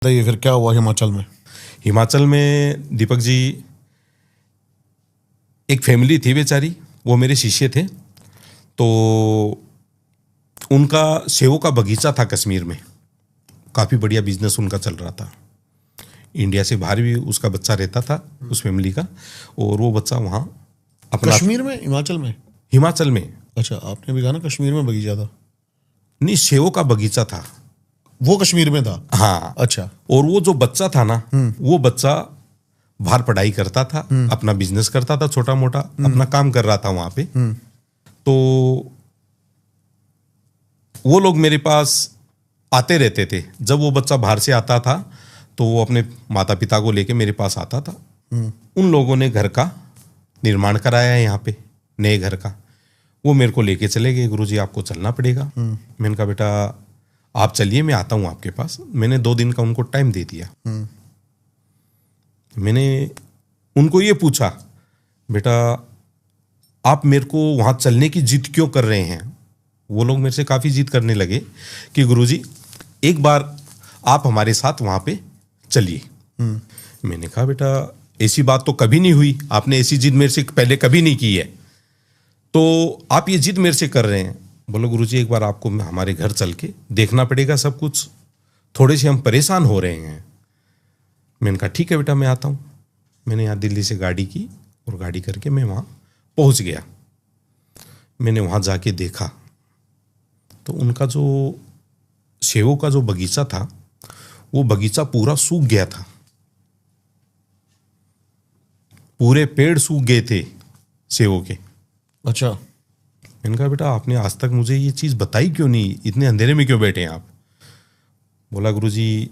बताइए फिर क्या हुआ हिमाचल में? हिमाचल में दीपक जी, एक फैमिली थी बेचारी, वो मेरे शिष्य थे। तो उनका सेवों का बगीचा था कश्मीर में, काफ़ी बढ़िया बिजनेस उनका चल रहा था। इंडिया से बाहर भी उसका बच्चा रहता था उस फैमिली का, और वो बच्चा वहाँ अपना कश्मीर में, हिमाचल में? हिमाचल में। अच्छा, आपने भी कहा ना कश्मीर में बगीचा था। नहीं, सेवों का बगीचा था, वो कश्मीर में था? हाँ। अच्छा। और वो जो बच्चा था ना, वो बच्चा बाहर पढ़ाई करता था, अपना बिजनेस करता था, छोटा मोटा अपना काम कर रहा था वहां पे। तो वो लोग मेरे पास आते रहते थे। जब वो बच्चा बाहर से आता था तो वो अपने माता पिता को लेके मेरे पास आता था। उन लोगों ने घर का निर्माण कराया है यहाँ पे, नए घर का। वो मेरे को लेके चले गए, गुरुजी आपको चलना पड़ेगा। मैंने कहा बेटा आप चलिए, मैं आता हूँ आपके पास। मैंने 2 दिन का उनको टाइम दे दिया। मैंने उनको ये पूछा, बेटा आप मेरे को वहाँ चलने की जिद क्यों कर रहे हैं? वो लोग मेरे से काफ़ी जिद करने लगे कि गुरुजी एक बार आप हमारे साथ वहाँ पे चलिए। मैंने कहा बेटा ऐसी बात तो कभी नहीं हुई, आपने ऐसी जिद मेरे से पहले कभी नहीं की है, तो आप ये जिद मेरे से कर रहे हैं। बोलो गुरुजी एक बार आपको हमारे घर चल के देखना पड़ेगा सब कुछ, थोड़े से हम परेशान हो रहे हैं। मैंने कहा ठीक है बेटा मैं आता हूँ। मैंने यहाँ दिल्ली से गाड़ी की और गाड़ी करके मैं वहाँ पहुँच गया। मैंने वहाँ जाके देखा तो उनका जो सेवों का जो बगीचा था, वो बगीचा पूरा सूख गया था, पूरे पेड़ सूख गए थे सेवों के। अच्छा। मैंने कहा बेटा आपने आज तक मुझे ये चीज़ बताई क्यों नहीं, इतने अंधेरे में क्यों बैठे हैं आप? बोला गुरुजी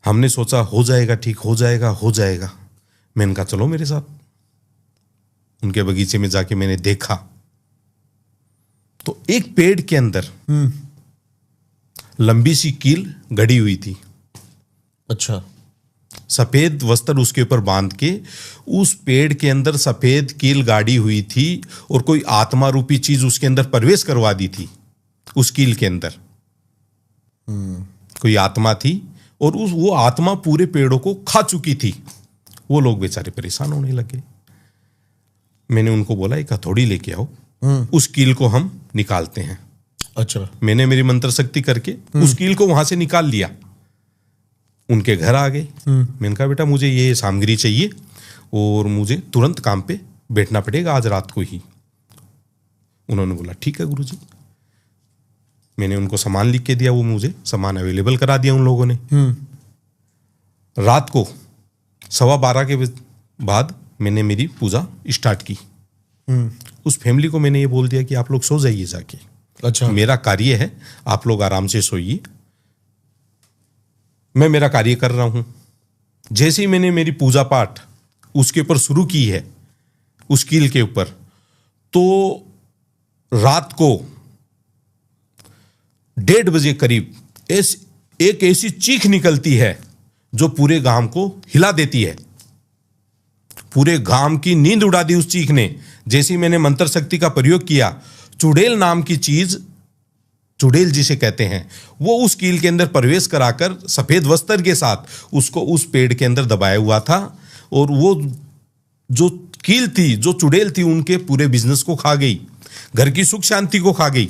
हमने सोचा हो जाएगा ठीक, हो जाएगा हो जाएगा। मैंने कहा चलो मेरे साथ। उनके बगीचे में जाके मैंने देखा तो एक पेड़ के अंदर लंबी सी कील गड़ी हुई थी। अच्छा। सफेद वस्त्र उसके ऊपर बांध के उस पेड़ के अंदर सफेद कील गाड़ी हुई थी, और कोई आत्मा रूपी चीज उसके अंदर प्रवेश करवा दी थी। उस कील के अंदर कोई आत्मा थी, और वो आत्मा पूरे पेड़ों को खा चुकी थी। वो लोग बेचारे परेशान होने लगे। मैंने उनको बोला एक हथौड़ी लेके आओ, उस कील को हम निकालते हैं। अच्छा। मैंने मेरी मंत्र शक्ति करके उस कील को वहां से निकाल लिया। उनके घर आ गए। मैंने कहा बेटा मुझे ये सामग्री चाहिए और मुझे तुरंत काम पे बैठना पड़ेगा आज रात को ही। उन्होंने बोला ठीक है गुरुजी। मैंने उनको सामान लिख के दिया, वो मुझे सामान अवेलेबल करा दिया उन लोगों ने। रात को 12:15 के बाद मैंने मेरी पूजा स्टार्ट की। उस फैमिली को मैंने ये बोल दिया कि आप लोग सो जाइए जाके। अच्छा। मेरा कार्य है, आप लोग आराम से सोइए, मैं मेरा कार्य कर रहा हूं। जैसे ही मैंने मेरी पूजा पाठ उसके ऊपर शुरू की है, उस कील के ऊपर, तो रात को 1:30 बजे करीब एक ऐसी चीख निकलती है जो पूरे गांव को हिला देती है। पूरे गांव की नींद उड़ा दी उस चीख ने। जैसे ही मैंने मंत्र शक्ति का प्रयोग किया, चुड़ैल नाम की चीज, चुड़ैल जिसे कहते हैं, वो उस कील के अंदर प्रवेश कराकर सफेद वस्त्र के साथ उसको उस पेड़ के अंदर दबाया हुआ था। और वो जो कील थी, जो चुड़ैल थी, उनके पूरे बिजनेस को खा गई, घर की सुख शांति को खा गई।